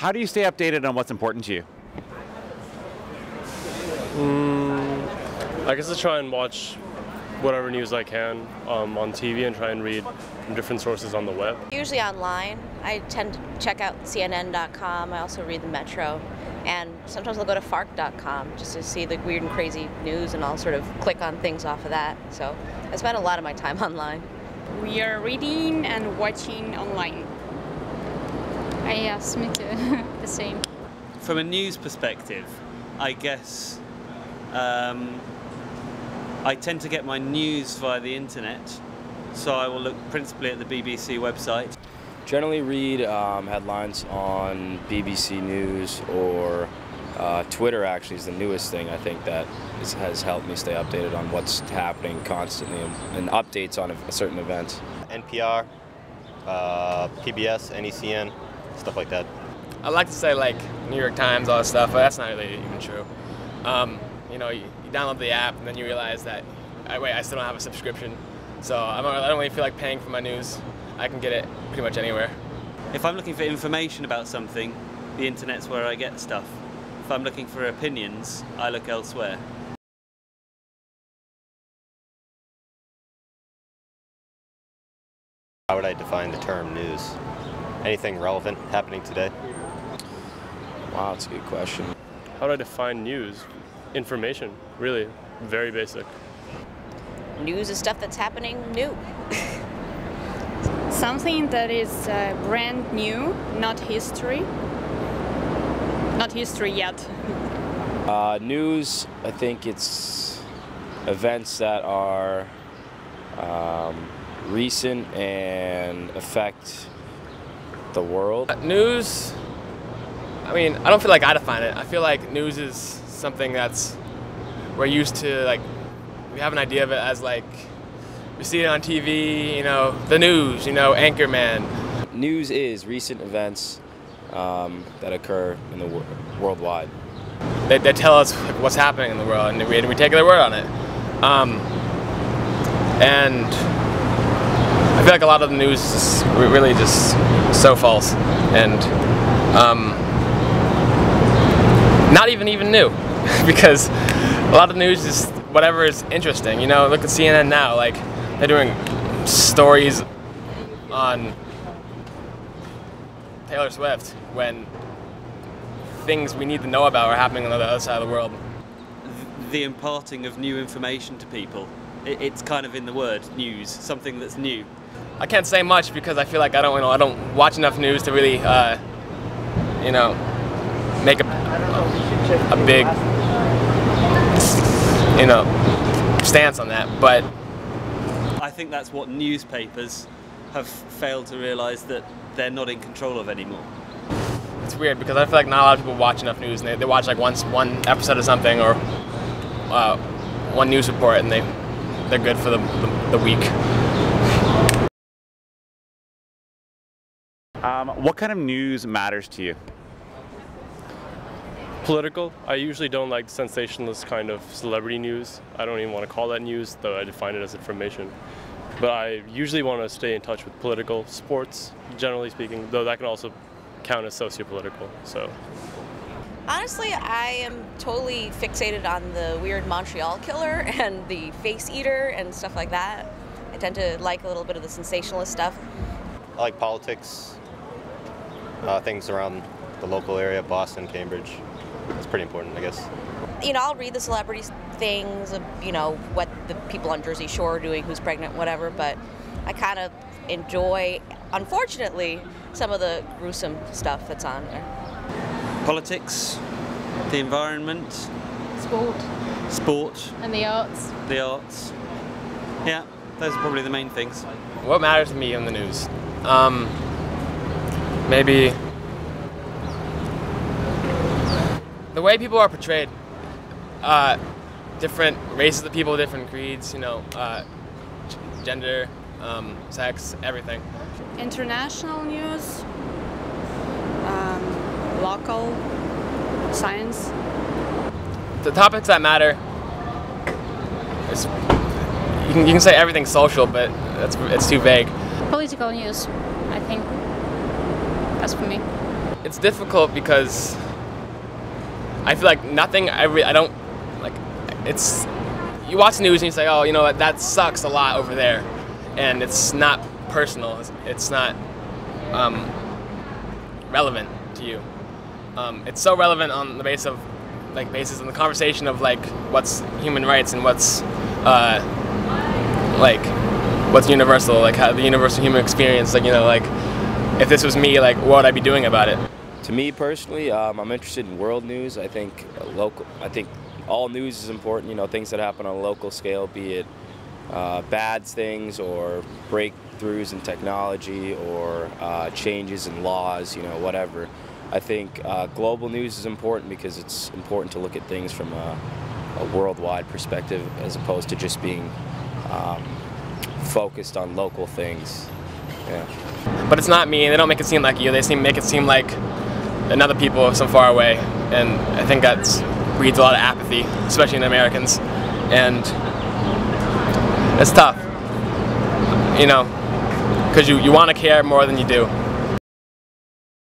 How do you stay updated on what's important to you? I guess I try and watch whatever news I can on TV and try and read from different sources on the web. Usually online. I tend to check out CNN.com. I also read the Metro. And sometimes I'll go to farc.com just to see the weird and crazy news, and I'll sort of click on things off of that. So I spend a lot of my time online. We are reading and watching online. Yes, me too. The same. From a news perspective, I guess I tend to get my news via the internet, so I will look principally at the BBC website. Generally read headlines on BBC News or Twitter. Actually is the newest thing I think that has helped me stay updated on what's happening constantly and updates on a certain event. NPR, PBS, NECN, stuff like that. I like to say like New York Times, all that stuff, but that's not really even true. You know, you download the app and then you realize that, wait, I still don't have a subscription, so I don't really feel like paying for my news. I can get it pretty much anywhere. If I'm looking for information about something, the internet's where I get stuff. If I'm looking for opinions, I look elsewhere. How would I define the term news? Anything relevant happening today? Wow, that's a good question. How do I define news? Information, really, very basic. News is stuff that's happening new. Something that is brand new, not history. Not history yet. News, I think it's events that are recent and affect the world. News, I mean, I don't feel like I define it. I feel like news is something that's, we're used to, like, we have an idea of it as like, we see it on TV, you know, the news, you know, Anchorman. News is recent events that occur in the worldwide. They tell us what's happening in the world, and we take their word on it. And I feel like a lot of the news is really just so false, and not even new, because a lot of news is whatever is interesting. You know, look at CNN now, like they're doing stories on Taylor Swift when things we need to know about are happening on the other side of the world. The imparting of new information to people, it's kind of in the word news, something that's new. I can't say much because I feel like I don't watch enough news to really, you know, make a big, you know, stance on that. But I think that's what newspapers have failed to realise that they're not in control of anymore. It's weird because I feel like not a lot of people watch enough news, and they watch like one episode of something or one news report, and they're good for the week. What kind of news matters to you? Political. I usually don't like sensationalist kind of celebrity news. I don't even want to call that news, though I define it as information. But I usually want to stay in touch with political, sports, generally speaking, though that can also count as socio-political. So, Honestly, I am totally fixated on the weird Montreal killer and the face eater and stuff like that. I tend to like a little bit of the sensationalist stuff. I like politics, things around the local area, Boston, Cambridge. It's pretty important, I guess. You know, I'll read the celebrity things, you know, what the people on Jersey Shore are doing, who's pregnant, whatever, but I kind of enjoy, unfortunately, some of the gruesome stuff that's on there. Politics, the environment, sport, And the arts. the arts. Yeah, those are probably the main things. What matters to me in the news? Maybe the way people are portrayed. Different races of people, different creeds, you know, gender, sex, everything. International news, local, science. The topics that matter is, you can say everything social, but it's too vague. Political news, I think. That's for me. it's difficult because I feel like nothing. I don't like. It's you watch the news and you say, oh, you know what, that sucks a lot over there, and it's not personal. It's not relevant to you. It's so relevant on the basis of the conversation of like what's human rights and what's what's universal, like how the universal human experience. Like, you know, like if this was me, like what would I be doing about it? To me personally, I'm interested in world news. I think all news is important. You know, things that happen on a local scale, be it bad things or breakthroughs in technology or changes in laws. You know, whatever. I think global news is important because it's important to look at things from a worldwide perspective as opposed to just being focused on local things. Yeah. But it's not me, and they don't make it seem like you. They make it seem like another people some far away, and I think that breeds a lot of apathy, especially in Americans, and it's tough, you know, because you want to care more than you do.